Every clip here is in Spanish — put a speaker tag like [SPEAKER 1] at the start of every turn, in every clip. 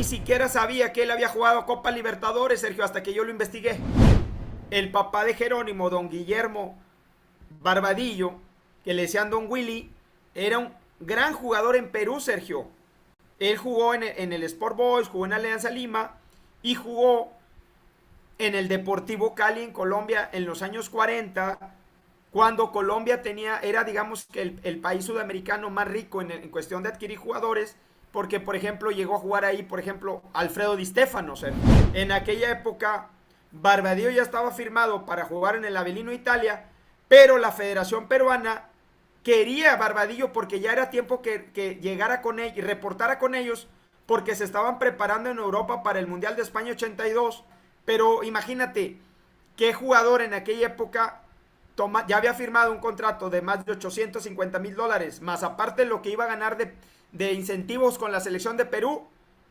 [SPEAKER 1] ni siquiera sabía que él había jugado Copa Libertadores, Sergio, hasta que yo lo investigué. El papá de Jerónimo, don Guillermo Barbadillo, que le decían don Willy, era un gran jugador en Perú, Sergio. Él jugó en el Sport Boys, jugó en Alianza Lima y jugó en el Deportivo Cali en Colombia en los años 40, cuando Colombia era digamos que el país sudamericano más rico en cuestión de adquirir jugadores, porque por ejemplo llegó a jugar ahí, por ejemplo, Alfredo Di Stéfano. O sea, en aquella época Barbadillo ya estaba firmado para jugar en el Avellino Italia, pero la Federación Peruana quería a Barbadillo porque ya era tiempo que llegara con ellos y reportara con ellos, porque se estaban preparando en Europa para el Mundial de España 82. Pero imagínate, qué jugador en aquella época ya había firmado un contrato de más de $850,000, más aparte lo que iba a ganar de incentivos con la selección de Perú,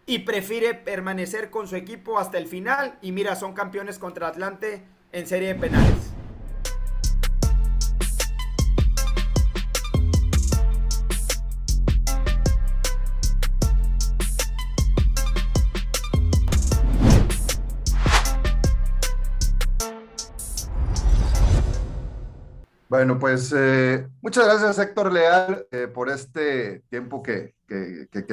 [SPEAKER 1] y prefiere permanecer con su equipo hasta el final. Y mira, son campeones contra Atlante en serie de penales.
[SPEAKER 2] Bueno, pues muchas gracias Héctor Leal por este tiempo que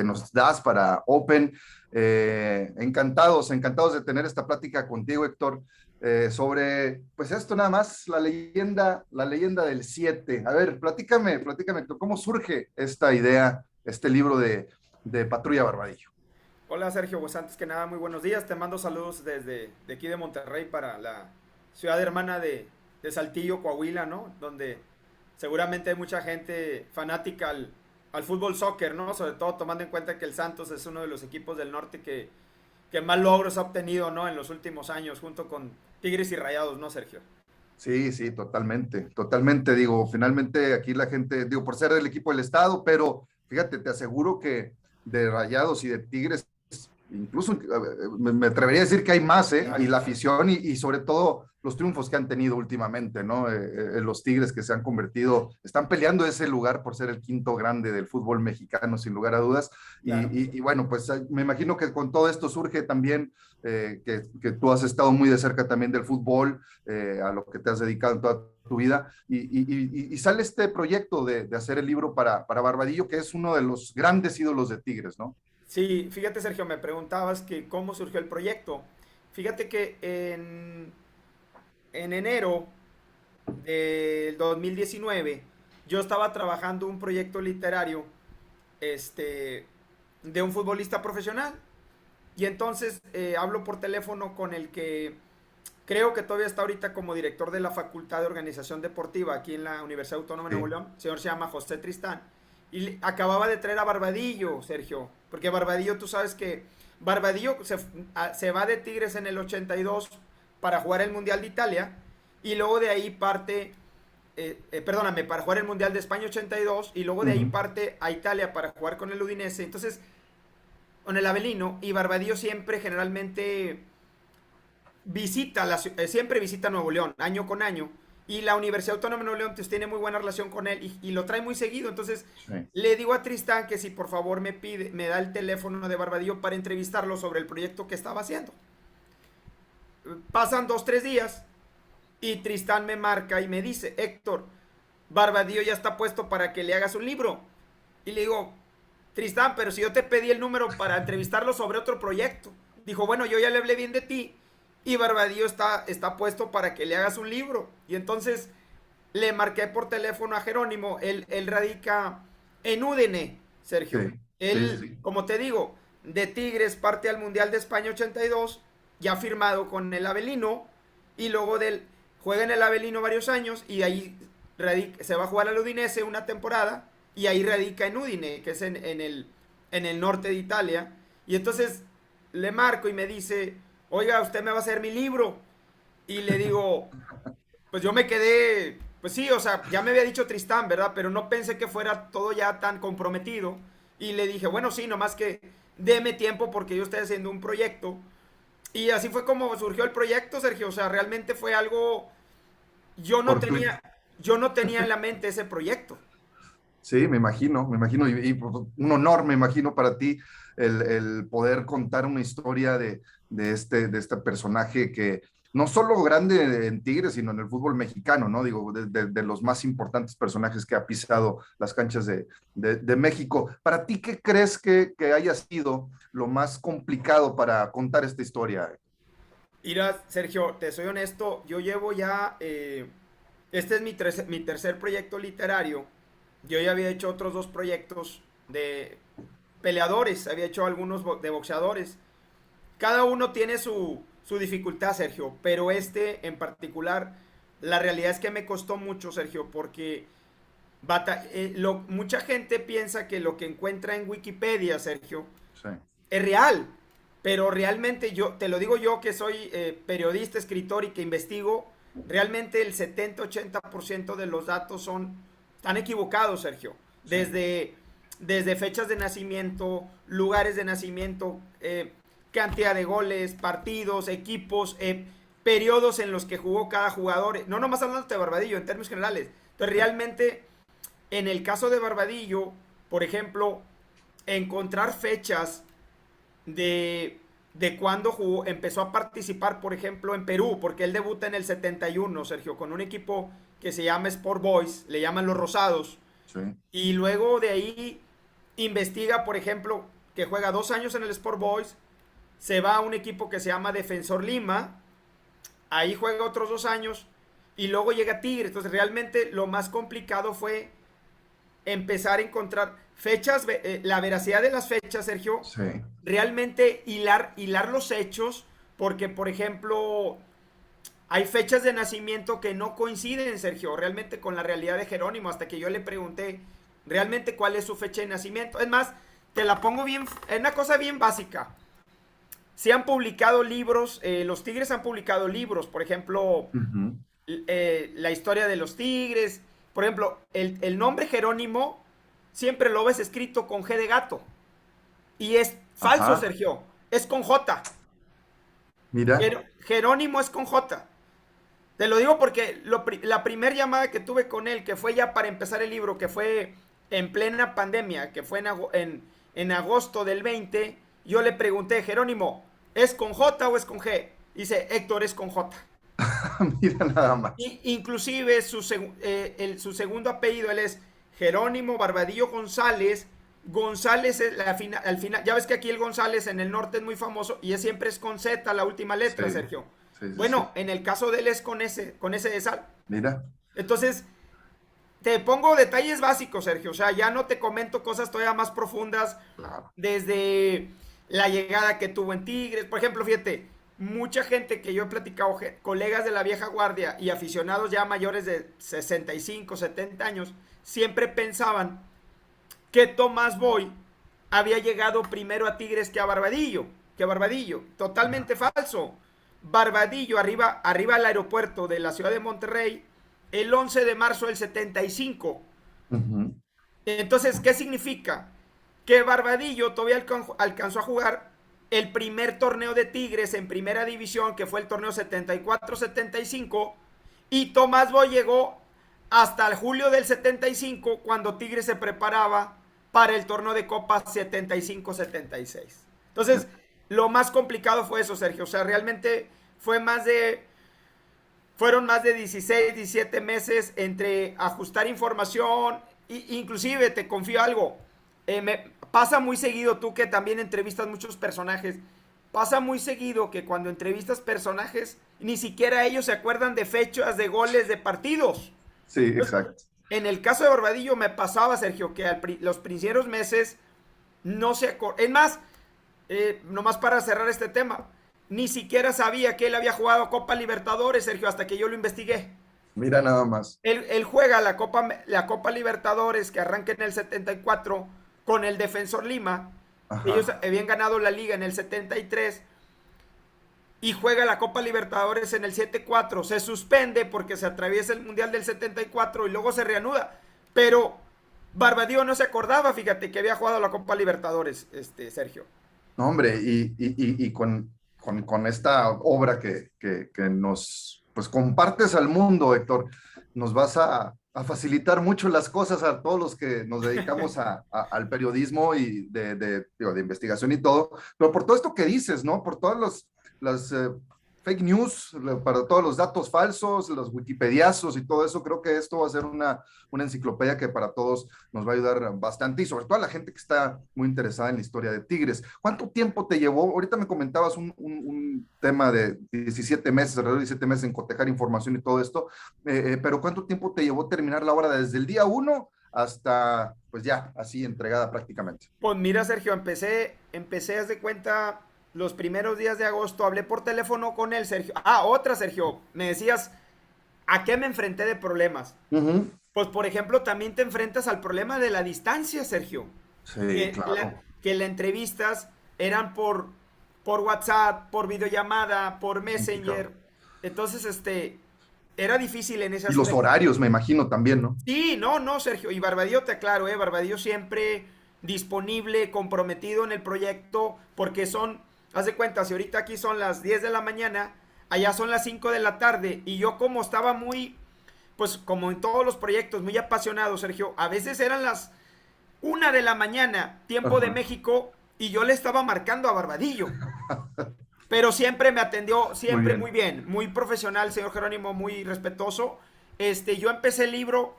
[SPEAKER 2] nos das para Open. Encantados de tener esta plática contigo, Héctor, sobre, pues esto nada más, la leyenda del 7. A ver, platícame, Héctor, ¿cómo surge esta idea, este libro de Patrulla Barbadillo?
[SPEAKER 1] Hola Sergio, pues antes que nada muy buenos días, te mando saludos desde de aquí de Monterrey para la ciudad hermana de Saltillo, Coahuila, ¿no? Donde seguramente hay mucha gente fanática al fútbol soccer, ¿no? Sobre todo tomando en cuenta que el Santos es uno de los equipos del norte que más logros ha obtenido, ¿no? En los últimos años, junto con Tigres y Rayados, ¿no, Sergio?
[SPEAKER 2] Sí, totalmente. Digo, finalmente aquí la gente, digo, por ser del equipo del Estado, pero fíjate, te aseguro que de Rayados y de Tigres, incluso me atrevería a decir que hay más, ¿eh? Y la afición y sobre todo los triunfos que han tenido últimamente, ¿no? Los Tigres que se han convertido, están peleando ese lugar por ser el quinto grande del fútbol mexicano, sin lugar a dudas.
[SPEAKER 1] Claro.
[SPEAKER 2] Y bueno, pues me imagino que con todo esto surge también que tú has estado muy de cerca también del fútbol, a lo que te has dedicado en toda tu vida, y sale este proyecto de hacer el libro para Barbadillo, que es uno de los grandes ídolos de Tigres, ¿no?
[SPEAKER 1] Sí, fíjate Sergio, me preguntabas que cómo surgió el proyecto. Fíjate que en enero del 2019 yo estaba trabajando un proyecto literario este, de un futbolista profesional. Y entonces hablo por teléfono con el que creo que todavía está ahorita como director de la Facultad de Organización Deportiva aquí en la Universidad Autónoma de Nuevo
[SPEAKER 2] Sí,
[SPEAKER 1] León. El señor se llama José Tristán. Y acababa de traer a Barbadillo, Sergio. Porque Barbadillo, tú sabes que Barbadillo se va de Tigres en el 82 para jugar el Mundial de Italia. Y luego de ahí parte, perdóname, para jugar el Mundial de España 82. Y luego de ahí
[SPEAKER 2] uh-huh.
[SPEAKER 1] parte a Italia para jugar con el Udinese. Entonces, con el Avelino. Y Barbadillo siempre generalmente siempre visita Nuevo León, año con año. Y la Universidad Autónoma de Nuevo León pues, tiene muy buena relación con él y lo trae muy seguido. Entonces
[SPEAKER 2] Sí.
[SPEAKER 1] le digo a Tristán que si por favor me da el teléfono de Barbadillo para entrevistarlo sobre el proyecto que estaba haciendo. Pasan 2, 3 días y Tristán me marca y me dice: Héctor, Barbadillo ya está puesto para que le hagas un libro. Y le digo: Tristán, pero si yo te pedí el número para entrevistarlo sobre otro proyecto. Dijo: bueno, yo ya le hablé bien de ti y Barbadillo está puesto para que le hagas un libro. Y entonces le marqué por teléfono a Jerónimo. Él radica en Udine, Sergio. Él,
[SPEAKER 2] Sí.
[SPEAKER 1] como te digo, de Tigres parte al Mundial de España 82, ya firmado con el Avelino, y luego juega en el Avelino varios años, y ahí se va a jugar al Udinese una temporada, y ahí radica en Udine, que es en el norte de Italia. Y entonces le marco y me dice: oiga, usted me va a hacer mi libro. Y le digo, pues yo me quedé, pues sí, o sea, ya me había dicho Tristán, ¿verdad? Pero no pensé que fuera todo ya tan comprometido. Y le dije: bueno, sí, nomás que deme tiempo porque yo estoy haciendo un proyecto. Y así fue como surgió el proyecto, Sergio. O sea, realmente fue algo, yo no tenía,
[SPEAKER 2] Fortuito.
[SPEAKER 1] yo no tenía en la mente ese proyecto.
[SPEAKER 2] Sí, me imagino, y pues, un honor, me imagino, para ti el poder contar una historia de este personaje que no solo grande en Tigres, sino en el fútbol mexicano, ¿no? Digo, de los más importantes personajes que ha pisado las canchas de México. Para ti, ¿qué crees que haya sido lo más complicado para contar esta historia?
[SPEAKER 1] Mira, Sergio, te soy honesto, yo llevo ya, este es mi tercer proyecto literario. Yo ya había hecho otros dos proyectos de peleadores, había hecho algunos de boxeadores. Cada uno tiene su dificultad, Sergio, pero este en particular, la realidad es que me costó mucho, Sergio, porque mucha gente piensa que lo que encuentra en Wikipedia, Sergio,
[SPEAKER 2] Sí,
[SPEAKER 1] es real, pero realmente yo, te lo digo yo que soy periodista, escritor y que investigo, realmente el 70-80% de los datos están equivocados, Sergio.
[SPEAKER 2] sí,
[SPEAKER 1] Desde fechas de nacimiento, lugares de nacimiento, cantidad de goles, partidos, equipos, periodos en los que jugó cada jugador. No nomás hablando de Barbadillo, en términos generales. Entonces realmente, en el caso de Barbadillo, por ejemplo, encontrar fechas de cuando jugó, empezó a participar, por ejemplo, en Perú, porque él debuta en el 71, Sergio, con un equipo que se llama Sport Boys, le llaman los Rosados,
[SPEAKER 2] sí,
[SPEAKER 1] y luego de ahí investiga, por ejemplo, que juega 2 años en el Sport Boys, se va a un equipo que se llama Defensor Lima, ahí juega otros 2 años, y luego llega a Tigre. Entonces realmente lo más complicado fue empezar a encontrar fechas, la veracidad de las fechas, Sergio,
[SPEAKER 2] sí.
[SPEAKER 1] realmente hilar los hechos, porque por ejemplo, hay fechas de nacimiento que no coinciden, Sergio, realmente con la realidad de Jerónimo, hasta que yo le pregunté realmente cuál es su fecha de nacimiento. Es más, te la pongo bien, es una cosa bien básica. Se han publicado libros, los Tigres han publicado libros, por ejemplo,
[SPEAKER 2] Ujú.
[SPEAKER 1] la historia de los Tigres. Por ejemplo, el nombre Jerónimo siempre lo ves escrito con G de gato. Y es falso,
[SPEAKER 2] Ajá,
[SPEAKER 1] Sergio. Es con J.
[SPEAKER 2] mira,
[SPEAKER 1] Jerónimo es con J. Te lo digo porque la primera llamada que tuve con él, que fue ya para empezar el libro, que fue en plena pandemia, que fue en agosto del 20, yo le pregunté, Jerónimo, ¿es con J o es con G? Dice, Héctor, es con J.
[SPEAKER 2] mira nada más.
[SPEAKER 1] Inclusive su segundo apellido, él es Jerónimo Barbadillo González. González es al final, ya ves que aquí el González en el norte es muy famoso y siempre es con Z la última
[SPEAKER 2] Sí,
[SPEAKER 1] letra, Sergio.
[SPEAKER 2] sí, sí, sí.
[SPEAKER 1] Bueno, en el caso de él es con ese de sal.
[SPEAKER 2] Mira,
[SPEAKER 1] Entonces, te pongo detalles básicos, Sergio. O sea, ya no te comento cosas todavía más profundas
[SPEAKER 2] claro.
[SPEAKER 1] desde la llegada que tuvo en Tigres. Por ejemplo, fíjate, mucha gente que yo he platicado, colegas de la vieja guardia y aficionados ya mayores de 65, 70 años, siempre pensaban que Tomás Boy había llegado primero a Tigres que a Barbadillo. Que a Barbadillo. Totalmente falso. Barbadillo arriba al aeropuerto de la ciudad de Monterrey el 11 de marzo del 75.
[SPEAKER 2] Ujú.
[SPEAKER 1] Entonces, ¿qué significa? Que Barbadillo todavía alcanzó a jugar el primer torneo de Tigres en primera división, que fue el torneo 74-75, y Tomás Boy llegó hasta el julio del 75, cuando Tigres se preparaba para el torneo de Copa 75-76. Entonces, lo más complicado fue eso, Sergio. O sea, realmente fue fueron más de 16, 17 meses entre ajustar información. Inclusive, te confío algo, pasa muy seguido, tú que también entrevistas muchos personajes, pasa muy seguido que cuando entrevistas personajes, ni siquiera ellos se acuerdan de fechas, de goles, de partidos.
[SPEAKER 2] Sí,
[SPEAKER 1] Entonces,
[SPEAKER 2] exacto.
[SPEAKER 1] en el caso de Barbadillo me pasaba, Sergio, que los primeros meses no se acordaba. Es más, nomás para cerrar este tema, ni siquiera sabía que él había jugado Copa Libertadores, Sergio, hasta que yo lo investigué.
[SPEAKER 2] Mira nada más.
[SPEAKER 1] Él juega la Copa Libertadores que arranca en el 74 con el Defensor Lima. Ellos
[SPEAKER 2] Ajá.
[SPEAKER 1] habían ganado la liga en el 73 y juega la Copa Libertadores en el 74. Se suspende porque se atraviesa el Mundial del 74 y luego se reanuda. Pero Barbadillo no se acordaba, fíjate, que había jugado la Copa Libertadores, Sergio.
[SPEAKER 2] No, hombre, y con esta obra que nos pues compartes al mundo, Héctor. nos vas a facilitar mucho las cosas a todos los que nos dedicamos al periodismo y digo, de investigación y todo, pero por todo esto que dices, ¿no? Por todas las fake news, para todos los datos falsos, los wikipediazos y todo eso, creo que esto va a ser una enciclopedia que para todos nos va a ayudar bastante y sobre todo a la gente que está muy interesada en la historia de Tigres. ¿Cuánto tiempo te llevó? Ahorita me comentabas un tema de 17 meses, alrededor de 17 meses en cotejar información y todo esto, pero ¿cuánto tiempo te llevó terminar la obra desde el día uno hasta, pues ya, así entregada prácticamente?
[SPEAKER 1] Pues mira, Sergio, empecé, haz de cuenta, los primeros días de agosto, hablé por teléfono con él, Sergio. Ah, otra, Sergio, me decías, ¿a qué me enfrenté de problemas?
[SPEAKER 2] Ujú.
[SPEAKER 1] Pues, por ejemplo, también te enfrentas al problema de la distancia, Sergio.
[SPEAKER 2] Sí,
[SPEAKER 1] Que, la-
[SPEAKER 2] claro.
[SPEAKER 1] que las entrevistas eran por WhatsApp, por videollamada, por
[SPEAKER 2] Es
[SPEAKER 1] Messenger.
[SPEAKER 2] complicado.
[SPEAKER 1] Entonces, era difícil en ese
[SPEAKER 2] Y los
[SPEAKER 1] aspecto.
[SPEAKER 2] horarios, me imagino también, ¿no?
[SPEAKER 1] Sí, no, no, Sergio. Y Barbadillo, te aclaro, Barbadillo siempre disponible, comprometido en el proyecto, porque haz de cuenta, si ahorita aquí son las 10 de la mañana, allá son las 5 de la tarde, y yo como estaba muy, pues como en todos los proyectos, muy apasionado, Sergio, a veces eran las 1 de la mañana, tiempo de
[SPEAKER 2] Ajá.
[SPEAKER 1] México, y yo le estaba marcando a Barbadillo. Pero siempre me atendió,
[SPEAKER 2] Muy
[SPEAKER 1] siempre muy
[SPEAKER 2] bien.
[SPEAKER 1] bien, muy profesional, señor Jerónimo, muy respetuoso. Yo empecé el libro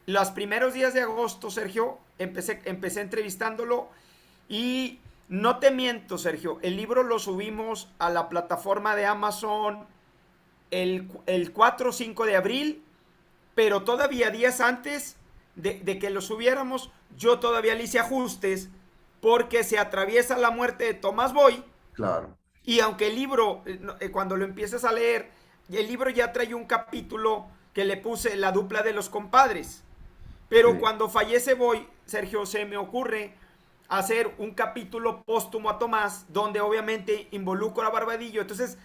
[SPEAKER 1] los primeros días de agosto, Sergio, empecé entrevistándolo y no te miento, Sergio, el libro lo subimos a la plataforma de Amazon el 4 o 5 de abril, pero todavía días antes de que lo subiéramos, yo todavía le hice ajustes porque se atraviesa la muerte de Tomás Boy
[SPEAKER 2] Claro.
[SPEAKER 1] y aunque el libro, cuando lo empiezas a leer, el libro ya trae un capítulo que le puse la dupla de los compadres. Pero
[SPEAKER 2] Sí.
[SPEAKER 1] cuando fallece Boy, Sergio, se me ocurre hacer un capítulo póstumo a Tomás, donde obviamente involucro a Barbadillo. Entonces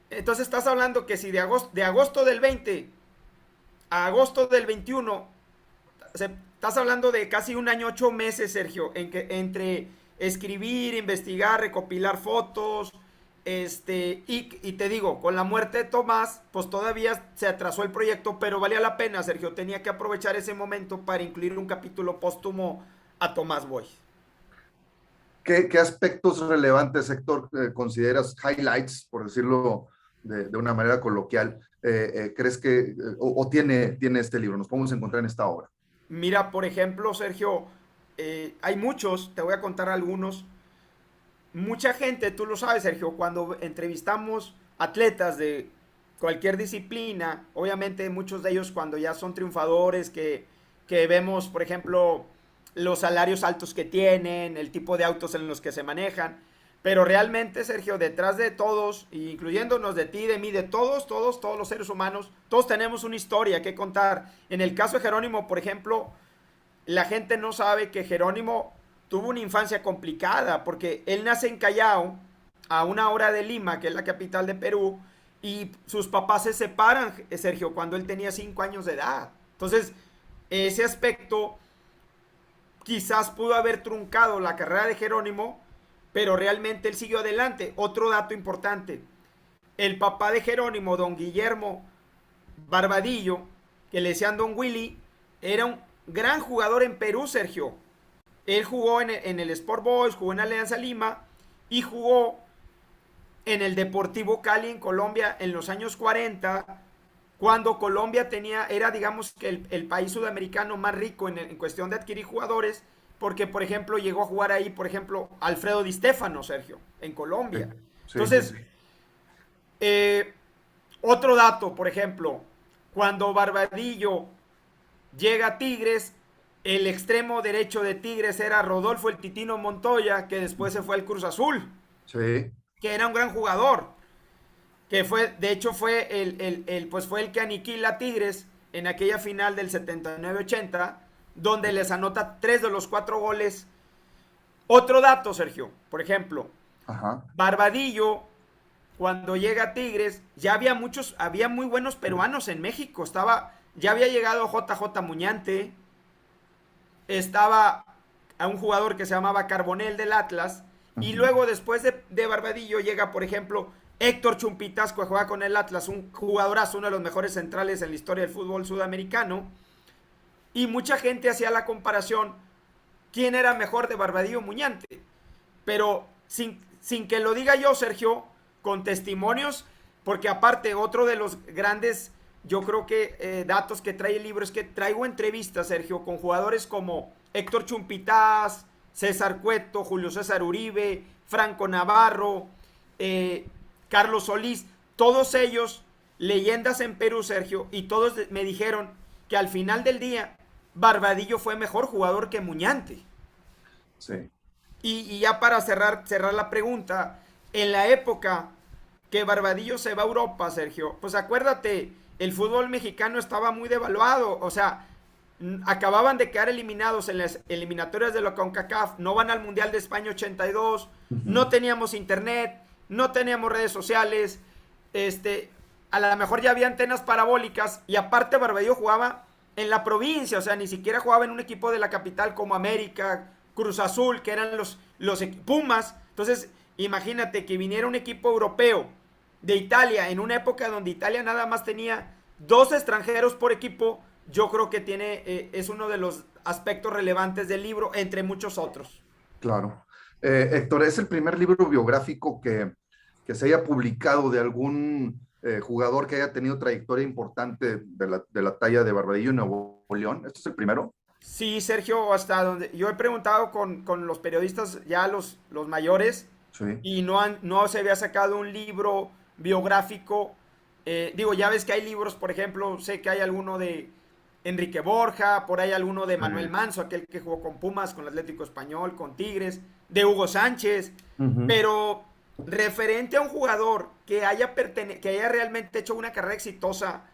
[SPEAKER 1] estás hablando que si de agosto del 20 a agosto del 21, estás hablando de casi un año, 8 meses, Sergio, entre escribir, investigar, recopilar fotos, y te digo, con la muerte de Tomás, pues todavía se atrasó el proyecto, pero valía la pena, Sergio. Tenía que aprovechar ese momento para incluir un capítulo póstumo a Tomás Boy.
[SPEAKER 2] ¿Qué aspectos relevantes, Héctor, consideras highlights, por decirlo de una manera coloquial, crees que o tiene este libro? Nos podemos encontrar en esta obra.
[SPEAKER 1] Mira, por ejemplo, Sergio, hay muchos, te voy a contar algunos. Mucha gente, tú lo sabes, Sergio, cuando entrevistamos atletas de cualquier disciplina, obviamente muchos de ellos cuando ya son triunfadores, que vemos, por ejemplo, los salarios altos que tienen, el tipo de autos en los que se manejan, pero realmente, Sergio, detrás de todos, incluyéndonos de ti, de mí, de todos los seres humanos, todos tenemos una historia que contar. En el caso de Jerónimo, por ejemplo, la gente no sabe que Jerónimo tuvo una infancia complicada porque él nace en Callao, a 1 hora de Lima, que es la capital de Perú, y sus papás se separan, Sergio, cuando él tenía 5 años de edad. Entonces, ese aspecto quizás pudo haber truncado la carrera de Jerónimo, pero realmente él siguió adelante. Otro dato importante, el papá de Jerónimo, don Guillermo Barbadillo, que le decían don Willy, era un gran jugador en Perú, Sergio. Él jugó en el Sport Boys, jugó en Alianza Lima y jugó en el Deportivo Cali en Colombia en los años 40, cuando Colombia era digamos que el país sudamericano más rico en cuestión de adquirir jugadores, porque por ejemplo llegó a jugar ahí, por ejemplo, Alfredo Di Stéfano, Sergio, en
[SPEAKER 2] Sí,
[SPEAKER 1] Colombia.
[SPEAKER 2] sí, sí.
[SPEAKER 1] Entonces,
[SPEAKER 2] Sí.
[SPEAKER 1] eh, otro dato, por ejemplo, cuando Barbadillo llega a Tigres, el extremo derecho de Tigres era Rodolfo el Titino Montoya, que después se fue al Cruz Azul,
[SPEAKER 2] Sí,
[SPEAKER 1] que era un gran jugador, que de hecho pues fue el que aniquila a Tigres en aquella final del 79-80, donde les anota 3 de los 4 goles. Otro dato, Sergio, por ejemplo,
[SPEAKER 2] ajá.
[SPEAKER 1] Barbadillo, cuando llega a Tigres, había muy buenos peruanos en México. Ya había llegado JJ Muñante, estaba a un jugador que se llamaba Carbonell del Atlas, Y luego después de Barbadillo llega, por ejemplo, Héctor Chumpitas, que juega con el Atlas, un jugadorazo, uno de los mejores centrales en la historia del fútbol sudamericano. Y mucha gente hacía la comparación, ¿quién era mejor de Barbadillo o Muñante? Pero sin que lo diga yo, Sergio, con testimonios, porque aparte otro de los grandes, yo creo que datos que trae el libro es que traigo entrevistas, Sergio, con jugadores como Héctor Chumpitaz, César Cueto, Julio César Uribe, Franco Navarro, Carlos Solís, todos ellos leyendas en Perú, Sergio, y todos me dijeron que al final del día Barbadillo fue mejor jugador que Muñante.
[SPEAKER 2] Sí.
[SPEAKER 1] Y ya para cerrar la pregunta, en la época que Barbadillo se va a Europa, Sergio, pues acuérdate, el fútbol mexicano estaba muy devaluado, o sea, acababan de quedar eliminados en las eliminatorias de la CONCACAF, no van al Mundial de España 82, no teníamos internet, no teníamos redes sociales, a lo mejor ya había antenas parabólicas y aparte Barbadillo jugaba en la provincia, o sea, ni siquiera jugaba en un equipo de la capital como América, Cruz Azul, que eran los Pumas. Entonces, imagínate que viniera un equipo europeo de Italia en una época donde Italia nada más tenía 2 extranjeros por equipo. Yo creo que es uno de los aspectos relevantes del libro, entre muchos otros.
[SPEAKER 2] Claro. Héctor, ¿es el primer libro biográfico que se haya publicado de algún jugador que haya tenido trayectoria importante de la talla de Barbadillo en Nuevo León? ¿Este es el primero?
[SPEAKER 1] Sí, Sergio, hasta donde yo he preguntado con los periodistas ya los mayores
[SPEAKER 2] Sí.
[SPEAKER 1] y no se había sacado un libro biográfico. Digo, ya ves que hay libros, por ejemplo, sé que hay alguno de Enrique Borja, por ahí alguno de Manuel Manso, aquel que jugó con Pumas, con el Atlético Español, con Tigres, de Hugo Sánchez, pero referente a un jugador que haya realmente hecho una carrera exitosa,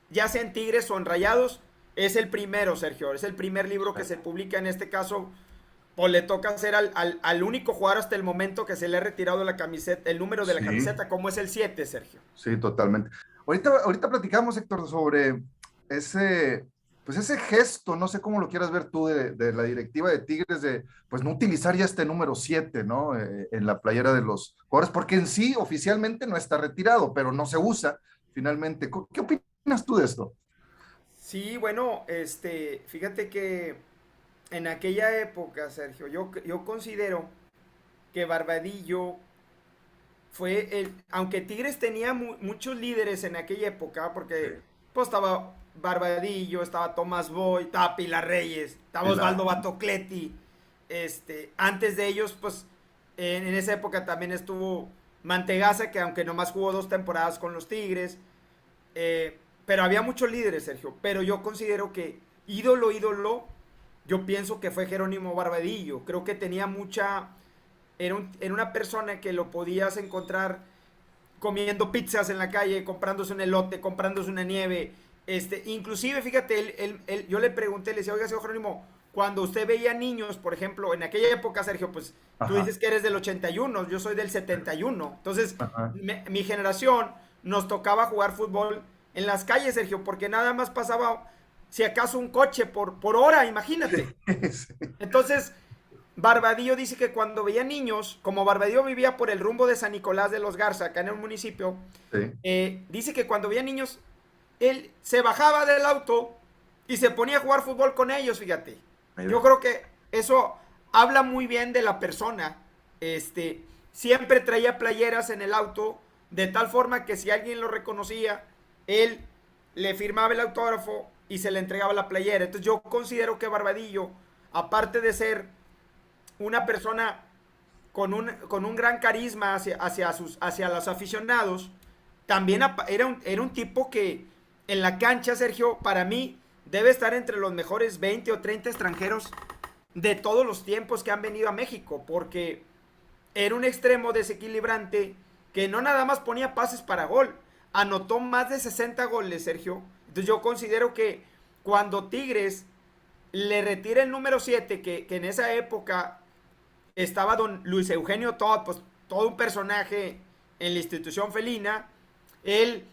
[SPEAKER 1] ya sea en Tigres o en Rayados, es el primero, Sergio, es el primer libro que se publica en este caso, o le toca hacer al único jugador hasta el momento que se le ha retirado la camiseta, el número de la camiseta, como es el 7, Sergio.
[SPEAKER 2] Sí, totalmente. Ahorita platicamos, Héctor, sobre pues ese gesto, no sé cómo lo quieras ver tú, de la directiva de Tigres, de pues no utilizar ya este número 7, ¿no? En la playera de los jugadores, porque en sí oficialmente no está retirado, pero no se usa finalmente. ¿Qué opinas tú de esto?
[SPEAKER 1] Sí, bueno, fíjate que en aquella época, Sergio, yo considero que Barbadillo aunque Tigres tenía muchos líderes en aquella época,
[SPEAKER 2] Sí,
[SPEAKER 1] porque pues estaba Barbadillo, estaba Tomás Boy, estaba Pilar Reyes, estaba
[SPEAKER 2] claro.
[SPEAKER 1] Osvaldo Batocletti, antes de ellos, pues en esa época también estuvo Mantegaza, que aunque nomás jugó 2 temporadas con los Tigres, pero había muchos líderes, Sergio, pero yo considero que ídolo, yo pienso que fue Jerónimo Barbadillo, creo que tenía era una persona que lo podías encontrar comiendo pizzas en la calle, comprándose un elote, comprándose una nieve. Inclusive, fíjate, yo le pregunté, le decía, oiga, señor Jerónimo, cuando usted veía niños, por ejemplo, en aquella época, Sergio, pues tú
[SPEAKER 2] Ajá,
[SPEAKER 1] dices que eres del 81, yo soy del 71. Entonces,
[SPEAKER 2] ajá.
[SPEAKER 1] mi generación nos tocaba jugar fútbol en las calles, Sergio, porque nada más pasaba, si acaso, un coche por hora, imagínate.
[SPEAKER 2] Sí,
[SPEAKER 1] Entonces, Barbadillo dice que cuando veía niños, como Barbadillo vivía por el rumbo de San Nicolás de los Garza, acá en el municipio,
[SPEAKER 2] sí.
[SPEAKER 1] dice que cuando veía niños, él se bajaba del auto y se ponía a jugar fútbol con ellos, fíjate. Yo
[SPEAKER 2] Mira.
[SPEAKER 1] creo que eso habla muy bien de la persona. Siempre traía playeras en el auto, de tal forma que si alguien lo reconocía, él le firmaba el autógrafo y se le entregaba la playera. Entonces yo considero que Barbadillo, aparte de ser una persona con un gran carisma hacia los aficionados, también era un tipo que en la cancha, Sergio, para mí debe estar entre los mejores 20 o 30 extranjeros de todos los tiempos que han venido a México, porque era un extremo desequilibrante que no nada más ponía pases para gol, anotó más de 60 goles, Sergio. Entonces yo considero que cuando Tigres le retira el número 7, que en esa época estaba don Luis Eugenio Todd, pues todo un personaje en la institución felina. Él,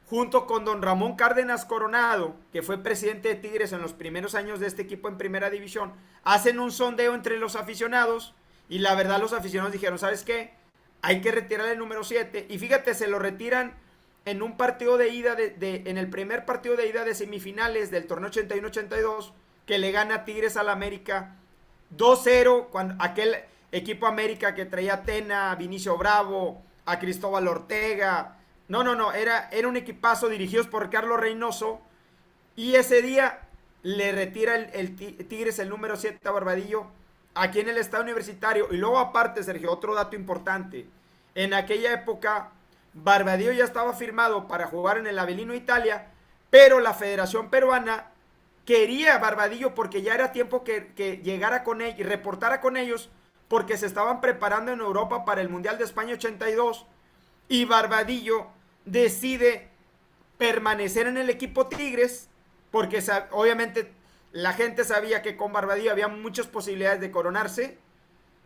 [SPEAKER 1] junto con don Ramón Cárdenas Coronado, que fue presidente de Tigres en los primeros años de este equipo en primera división, hacen un sondeo entre los aficionados Y la verdad los aficionados dijeron, ¿sabes qué? Hay que retirar el número 7. Y fíjate, se lo retiran en un partido de ida, en el primer partido de ida de semifinales del torneo 81-82, que le gana Tigres al América 2-0, cuando aquel equipo América que traía a Tena, a Vinicio Bravo, a Cristóbal Ortega. No, era un equipazo dirigidos por Carlos Reynoso. Y ese día le retira el Tigres el número 7 a Barbadillo aquí en el Estadio Universitario. Y luego aparte, Sergio, otro dato importante. En aquella época, Barbadillo ya estaba firmado para jugar en el Avellino Italia, pero la Federación Peruana quería a Barbadillo porque ya era tiempo que llegara con ellos y reportara con ellos, porque se estaban preparando en Europa para el Mundial de España 82, y Barbadillo decide permanecer en el equipo Tigres, porque obviamente la gente sabía que con Barbadillo había muchas posibilidades de coronarse,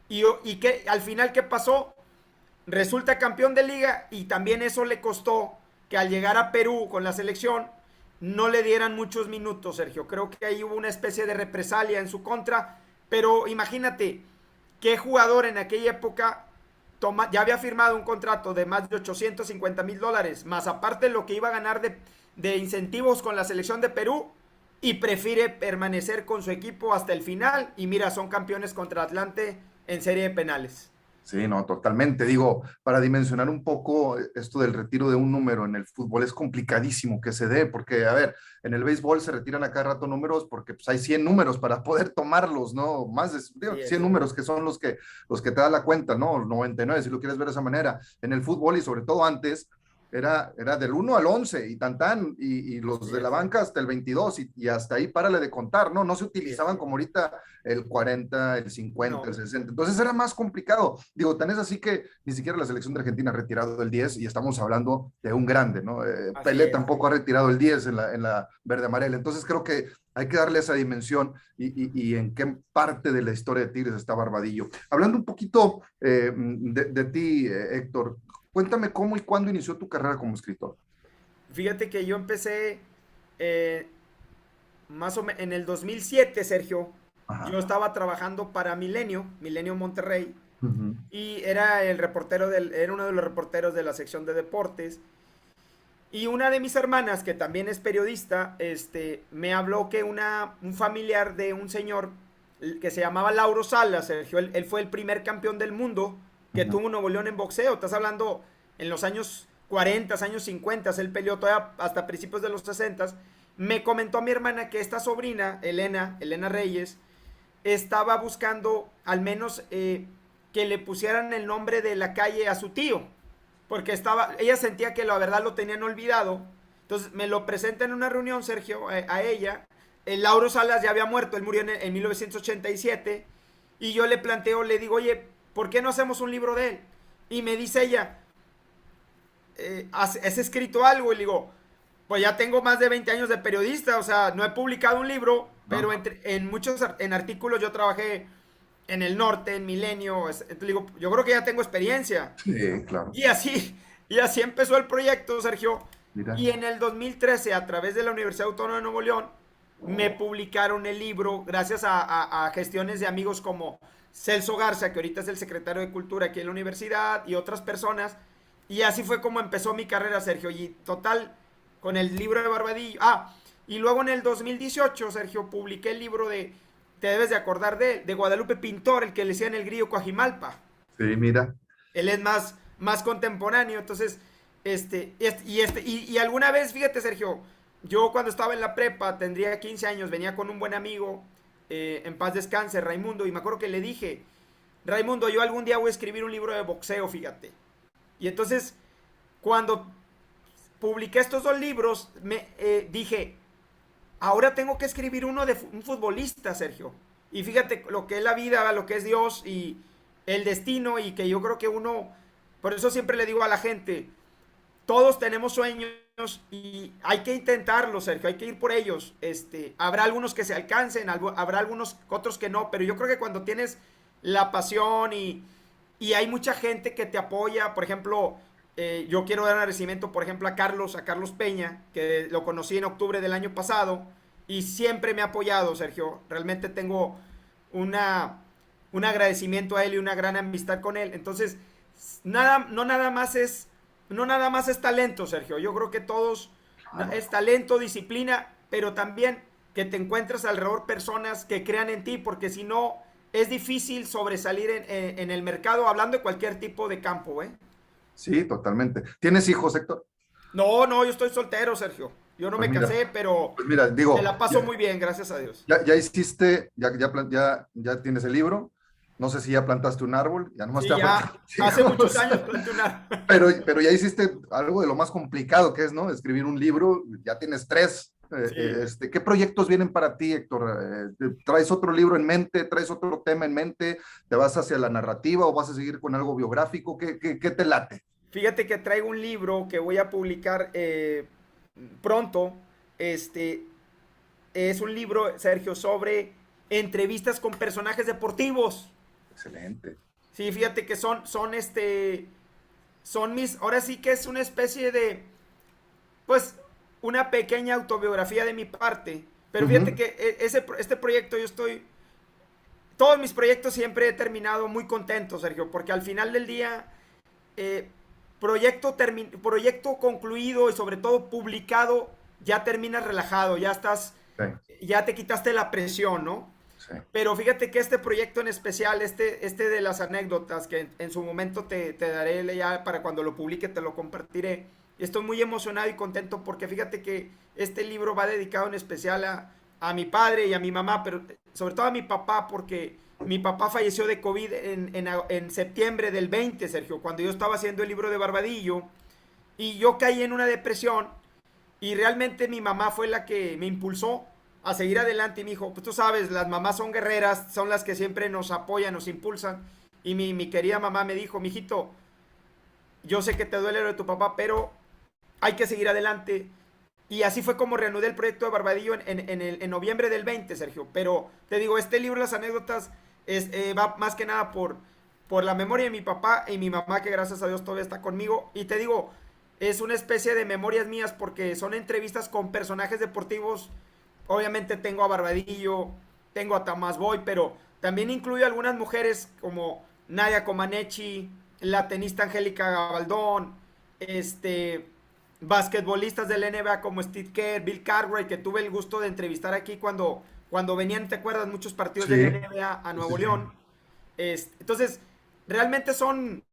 [SPEAKER 1] y que al final, ¿qué pasó? Resulta campeón de liga, y también eso le costó que al llegar a Perú con la selección no le dieran muchos minutos, Sergio. Creo que ahí hubo una especie de represalia en su contra, pero imagínate, qué jugador en aquella época ya había firmado un contrato de más de $850,000, más aparte lo que iba a ganar de incentivos con la selección de Perú, y prefiere permanecer con su equipo hasta el final, y mira, son campeones contra Atlante en serie de penales.
[SPEAKER 2] Sí, no, totalmente. Digo, para dimensionar un poco esto del retiro de un número en el fútbol es complicadísimo que se dé, porque, a ver, en el béisbol se retiran a cada rato números porque pues, hay 100 números para poder tomarlos, ¿no? Más de digo, 100 números que son los que te da la cuenta, ¿no? 99, si lo quieres ver de esa manera. En el fútbol y sobre todo antes, era del 1 al 11 y tan, y los de la banca hasta el 22 y hasta ahí párale de contar, ¿no? No se utilizaban como ahorita el 40, el 50, el 60. Entonces era más complicado. Digo, tan es así que ni siquiera la selección de Argentina ha retirado el 10 y estamos hablando de un grande, ¿no? Pelé tampoco ha retirado el 10 en la verde amarela. Entonces creo que hay que darle esa dimensión y en qué parte de la historia de Tigres está Barbadillo. Hablando un poquito de ti, Héctor, cuéntame cómo y cuándo inició tu carrera como escritor.
[SPEAKER 1] Fíjate que yo empecé más o menos en el 2007, Sergio.
[SPEAKER 2] Ajá.
[SPEAKER 1] Yo estaba trabajando para Milenio Monterrey,
[SPEAKER 2] Uh-huh.
[SPEAKER 1] y era era uno de los reporteros de la sección de deportes. Y una de mis hermanas, que también es periodista, me habló que un familiar de un señor que se llamaba Lauro Salas, Sergio, él fue el primer campeón del mundo que
[SPEAKER 2] Uh-huh.
[SPEAKER 1] tuvo Nuevo León en boxeo. Estás hablando en los años 40, años 50, él peleó todavía hasta principios de los 60. Me comentó a mi hermana que esta sobrina, Elena Reyes, estaba buscando al menos que le pusieran el nombre de la calle a su tío, porque ella sentía que la verdad lo tenían olvidado. Entonces me lo presenta en una reunión, Sergio, a ella. El Lauro Salas ya había muerto, él murió en 1987, y yo le planteo, le digo, oye, ¿por qué no hacemos un libro de él? Y me dice ella, ¿has escrito algo? Y le digo, pues ya tengo más de 20 años de periodista, o sea, no he publicado un libro, pero
[SPEAKER 2] No.
[SPEAKER 1] en artículos yo trabajé en el norte, en Milenio. Entonces digo, yo creo que ya tengo experiencia.
[SPEAKER 2] Sí, claro.
[SPEAKER 1] Y así, y así empezó el proyecto, Sergio.
[SPEAKER 2] Mira.
[SPEAKER 1] Y en el 2013, a través de la Universidad Autónoma de Nuevo León, me publicaron el libro gracias a gestiones de amigos como Celso Garza, que ahorita es el secretario de Cultura aquí en la universidad, y otras personas. Y así fue como empezó mi carrera, Sergio. Y total, con el libro de Barbadillo. Y luego en el 2018, Sergio, publiqué el libro te debes de acordar de Guadalupe Pintor, el que le decían el Grillo Coajimalpa.
[SPEAKER 2] Sí, mira.
[SPEAKER 1] Él es más contemporáneo. Entonces, y alguna vez, fíjate, Sergio, yo cuando estaba en la prepa, tendría 15 años, venía con un buen amigo, en paz descanse, Raimundo, y me acuerdo que le dije, Raimundo, yo algún día voy a escribir un libro de boxeo, fíjate. Y entonces, cuando publiqué estos dos libros, dije, ahora tengo que escribir uno de un futbolista, Sergio. Y fíjate lo que es la vida, lo que es Dios y el destino, y que yo creo que por eso siempre le digo a la gente, todos tenemos sueños y hay que intentarlos, Sergio, hay que ir por ellos. Habrá algunos que se alcancen, habrá algunos otros que no, pero yo creo que cuando tienes la pasión y hay mucha gente que te apoya, por ejemplo, yo quiero dar un agradecimiento, por ejemplo, a Carlos Peña, que lo conocí en octubre del año pasado y siempre me ha apoyado, Sergio. Realmente tengo un agradecimiento a él y una gran amistad con él. Entonces, nada, no nada más es talento, Sergio. Yo creo que todos
[SPEAKER 2] Claro.
[SPEAKER 1] es talento, disciplina, pero también que te encuentres alrededor personas que crean en ti, porque si no, es difícil sobresalir en el mercado, hablando de cualquier tipo de campo, ¿eh?
[SPEAKER 2] Sí, totalmente. ¿Tienes hijos, Héctor?
[SPEAKER 1] No, no, yo estoy soltero, Sergio. Yo no
[SPEAKER 2] Pues
[SPEAKER 1] me
[SPEAKER 2] mira,
[SPEAKER 1] casé, pero
[SPEAKER 2] pues mira,
[SPEAKER 1] me
[SPEAKER 2] digo,
[SPEAKER 1] la paso muy bien, gracias a Dios.
[SPEAKER 2] ya hiciste, ya tienes el libro. No sé si ya plantaste un árbol, ya nomás te
[SPEAKER 1] Sí,
[SPEAKER 2] va a faltar
[SPEAKER 1] ya hace muchos
[SPEAKER 2] hijos.
[SPEAKER 1] años planté un árbol.
[SPEAKER 2] Pero ya hiciste algo de lo más complicado que es, ¿no? Escribir un libro, ya tienes tres.
[SPEAKER 1] Sí.
[SPEAKER 2] ¿Qué proyectos vienen para ti, Héctor? ¿Traes otro libro en mente? ¿Traes otro tema en mente? ¿Te vas hacia la narrativa o vas a seguir con algo biográfico? ¿Qué te late?
[SPEAKER 1] Fíjate que traigo un libro que voy a publicar pronto. Este es un libro, Sergio, sobre entrevistas con personajes deportivos.
[SPEAKER 2] Excelente.
[SPEAKER 1] Sí, fíjate que son mis, ahora sí que es una especie de, pues, una pequeña autobiografía de mi parte. Pero fíjate
[SPEAKER 2] Ujú.
[SPEAKER 1] que este proyecto todos mis proyectos siempre he terminado muy contento, Sergio, porque al final del día, eh, proyecto concluido y sobre todo publicado, ya terminas relajado,
[SPEAKER 2] Sí,
[SPEAKER 1] ya te quitaste la presión, ¿no?
[SPEAKER 2] sí.
[SPEAKER 1] Pero fíjate que este proyecto en especial, este de las anécdotas, que en su momento te daré ya para cuando lo publique, te lo compartiré. Estoy muy emocionado y contento porque fíjate que este libro va dedicado en especial a mi padre y a mi mamá, pero sobre todo a mi papá, porque mi papá falleció de COVID en septiembre del 20, Sergio, cuando yo estaba haciendo el libro de Barbadillo, y yo caí en una depresión y realmente mi mamá fue la que me impulsó a seguir adelante y me dijo, pues tú sabes, las mamás son guerreras, son las que siempre nos apoyan, nos impulsan. Y mi querida mamá me dijo, mijito, yo sé que te duele lo de tu papá, pero hay que seguir adelante. Y así fue como reanudé el proyecto de Barbadillo en noviembre del 20, Sergio. Pero te digo, este libro, las anécdotas, va más que nada por la memoria de mi papá y mi mamá, que gracias a Dios todavía está conmigo. Y te digo, es una especie de memorias mías porque son entrevistas con personajes deportivos. Obviamente tengo a Barbadillo, tengo a Tamás Boy, pero también incluyo algunas mujeres como Nadia Comaneci, la tenista Angélica Gabaldón, este, basquetbolistas del NBA como Steve Kerr, Bill Cartwright, que tuve el gusto de entrevistar aquí cuando venían, ¿te acuerdas? Muchos partidos del
[SPEAKER 2] Sí,
[SPEAKER 1] NBA a
[SPEAKER 2] sí,
[SPEAKER 1] Nuevo
[SPEAKER 2] sí.
[SPEAKER 1] León. Entonces, realmente son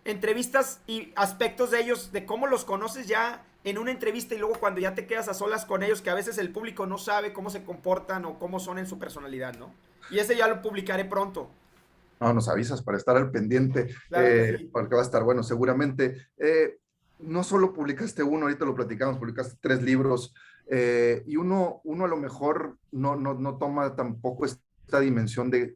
[SPEAKER 1] entrevistas y aspectos de ellos, de cómo los conoces ya en una entrevista y luego cuando ya te quedas a solas con ellos, que a veces el público no sabe cómo se comportan o cómo son en su personalidad, ¿no? Y ese ya lo publicaré pronto.
[SPEAKER 2] No, nos avisas para estar al pendiente,
[SPEAKER 1] Claro que sí.
[SPEAKER 2] porque va a estar bueno, seguramente. No solo publicaste uno, ahorita lo platicamos, publicaste tres libros, y uno a lo mejor no toma tampoco esta dimensión de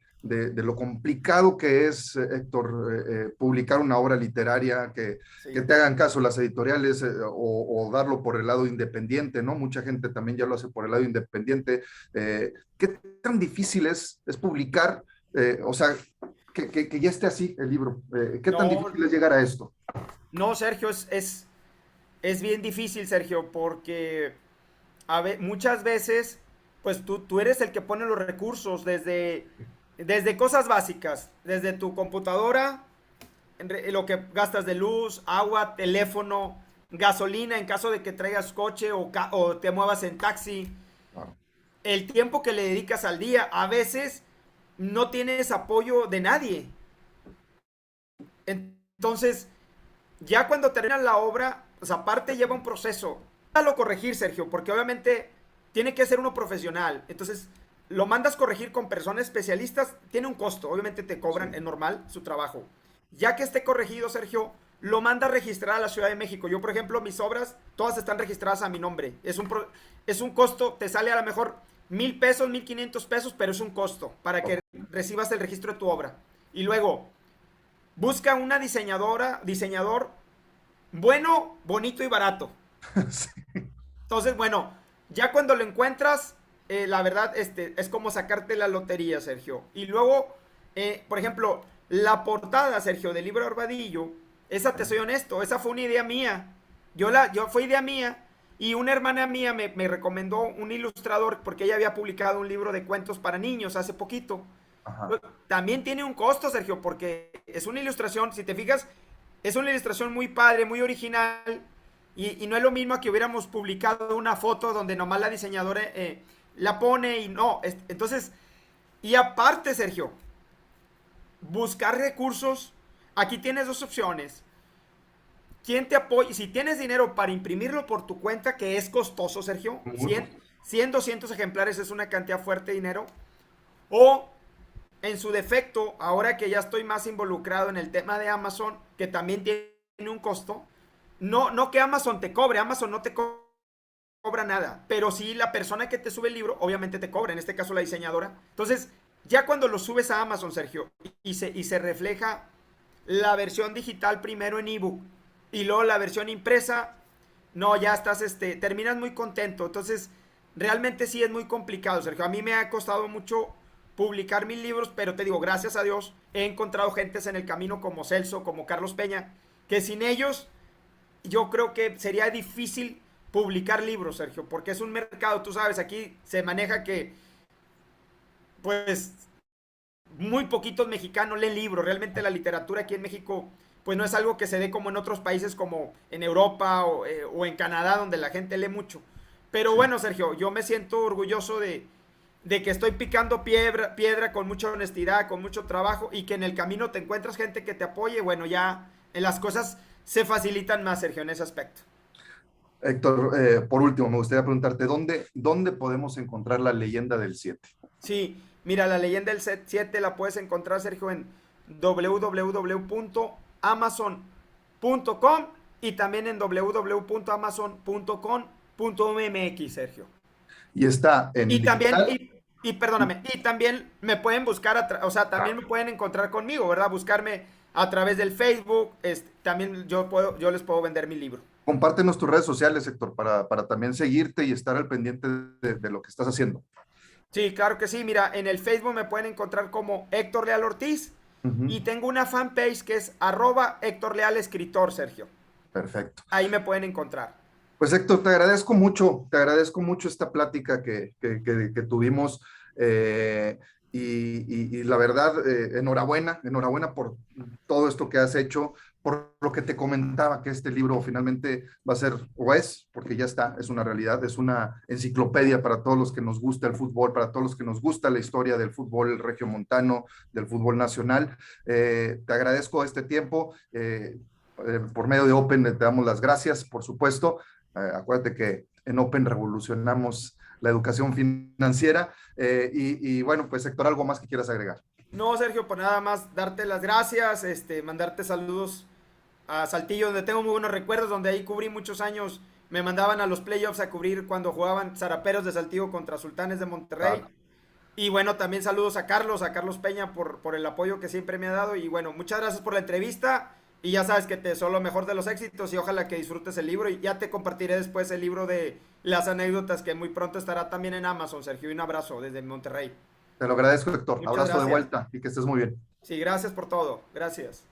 [SPEAKER 2] lo complicado que es, Héctor, publicar una obra literaria, que
[SPEAKER 1] Sí.
[SPEAKER 2] te hagan caso las editoriales, o darlo por el lado independiente, ¿no? Mucha gente también ya lo hace por el lado independiente. ¿Qué tan difícil es publicar? O sea, que ya esté así el libro. ¿Qué tan
[SPEAKER 1] No,
[SPEAKER 2] difícil es llegar a esto?
[SPEAKER 1] no, Sergio, es bien difícil, Sergio, porque muchas veces, pues tú eres el que pone los recursos desde cosas básicas, desde tu computadora, lo que gastas de luz, agua, teléfono, gasolina en caso de que traigas coche o te muevas en taxi,
[SPEAKER 2] Claro.
[SPEAKER 1] el tiempo que le dedicas al día, a veces no tienes apoyo de nadie. Entonces, ya cuando terminas la obra, pues aparte lleva un proceso. Mándalo corregir, Sergio, porque obviamente tiene que ser uno profesional. Entonces, lo mandas corregir con personas especialistas, tiene un costo. Obviamente te cobran,
[SPEAKER 2] Sí.
[SPEAKER 1] es normal, su trabajo. Ya que esté corregido, Sergio, lo manda a registrar a la Ciudad de México. Yo, por ejemplo, mis obras, todas están registradas a mi nombre. Es un costo, te sale a lo mejor 1,000 pesos, 1,500 pesos, pero es un costo para que recibas el registro de tu obra. Y luego, busca una diseñador bueno, bonito y barato.
[SPEAKER 2] Sí.
[SPEAKER 1] Entonces, bueno, ya cuando lo encuentras, la verdad, es como sacarte la lotería, Sergio. Y luego, por ejemplo, la portada, Sergio, del libro Arbadillo, esa te soy honesto, esa fue una idea mía. Fue idea mía. Y una hermana mía me recomendó un ilustrador porque ella había publicado un libro de cuentos para niños hace poquito.
[SPEAKER 2] Ajá.
[SPEAKER 1] Pues, también tiene un costo, Sergio, porque es una ilustración, si te fijas, es una ilustración muy padre, muy original, y no es lo mismo que hubiéramos publicado una foto donde nomás la diseñadora la pone y no. Entonces, y aparte, Sergio, buscar recursos, aquí tienes dos opciones. ¿Quién te apoya? Si tienes dinero para imprimirlo por tu cuenta, que es costoso, Sergio,
[SPEAKER 2] Muy
[SPEAKER 1] 100 200 ejemplares es una cantidad fuerte de dinero. O, en su defecto, ahora que ya estoy más involucrado en el tema de Amazon, que también tiene un costo, no que Amazon te cobre, Amazon no te cobra nada, pero sí la persona que te sube el libro, obviamente te cobra, en este caso la diseñadora. Entonces, ya cuando lo subes a Amazon, Sergio, y se refleja la versión digital primero en ebook y luego la versión impresa, no, ya estás, terminas muy contento. Entonces, realmente sí es muy complicado, Sergio. A mí me ha costado mucho publicar mis libros, pero te digo, gracias a Dios, he encontrado gentes en el camino como Celso, como Carlos Peña, que sin ellos yo creo que sería difícil publicar libros, Sergio, porque es un mercado, tú sabes, aquí se maneja que, pues, muy poquitos mexicanos leen libros. Realmente la literatura aquí en México, pues no es algo que se dé como en otros países como en Europa o en Canadá, donde la gente lee mucho. Pero
[SPEAKER 2] Sí.
[SPEAKER 1] bueno, Sergio, yo me siento orgulloso de que estoy picando piedra con mucha honestidad, con mucho trabajo, y que en el camino te encuentras gente que te apoye. Bueno, ya en las cosas se facilitan más, Sergio, en ese aspecto.
[SPEAKER 2] Héctor, por último, me gustaría preguntarte, ¿dónde podemos encontrar la leyenda del 7?
[SPEAKER 1] Sí, mira, la leyenda del set 7 la puedes encontrar, Sergio, en www.amazon.com y también en www.amazon.com.mx, Sergio.
[SPEAKER 2] Y está en
[SPEAKER 1] Y también,
[SPEAKER 2] digital.
[SPEAKER 1] perdóname, y también me pueden buscar, o sea, también me pueden encontrar conmigo, ¿verdad? Buscarme a través del Facebook, también yo les puedo vender mi libro.
[SPEAKER 2] Compártenos tus redes sociales, Héctor, para también seguirte y estar al pendiente de lo que estás haciendo.
[SPEAKER 1] Sí, claro que sí. Mira, en el Facebook me pueden encontrar como Héctor Leal Ortiz
[SPEAKER 2] Ujú.
[SPEAKER 1] y tengo una fanpage que es @Héctor Leal Escritor, Sergio.
[SPEAKER 2] Perfecto.
[SPEAKER 1] Ahí me pueden encontrar.
[SPEAKER 2] Pues Héctor, te agradezco mucho esta plática que tuvimos y la verdad, enhorabuena por todo esto que has hecho, por lo que te comentaba, que este libro finalmente va a ser, o es, porque ya está, es una realidad, es una enciclopedia para todos los que nos gusta el fútbol, para todos los que nos gusta la historia del fútbol regiomontano, del fútbol nacional. Te agradezco este tiempo. Por medio de Open te damos las gracias, por supuesto. Acuérdate que en Open revolucionamos la educación financiera. Y bueno, pues Héctor, ¿algo más que quieras agregar?
[SPEAKER 1] No, Sergio, pues nada más darte las gracias, mandarte saludos a Saltillo, donde tengo muy buenos recuerdos, donde ahí cubrí muchos años. Me mandaban a los playoffs a cubrir cuando jugaban Zaraperos de Saltillo contra Sultanes de Monterrey.
[SPEAKER 2] Claro.
[SPEAKER 1] Y bueno, también saludos a Carlos Peña por el apoyo que siempre me ha dado. Y bueno, muchas gracias por la entrevista. Y ya sabes que te deseo lo mejor de los éxitos y ojalá que disfrutes el libro. Y ya te compartiré después el libro de las anécdotas que muy pronto estará también en Amazon, Sergio. Y un abrazo desde Monterrey.
[SPEAKER 2] Te lo agradezco, Héctor.
[SPEAKER 1] Muchas
[SPEAKER 2] Abrazo de
[SPEAKER 1] gracias.
[SPEAKER 2] vuelta y que estés muy bien.
[SPEAKER 1] Sí, gracias por todo. Gracias.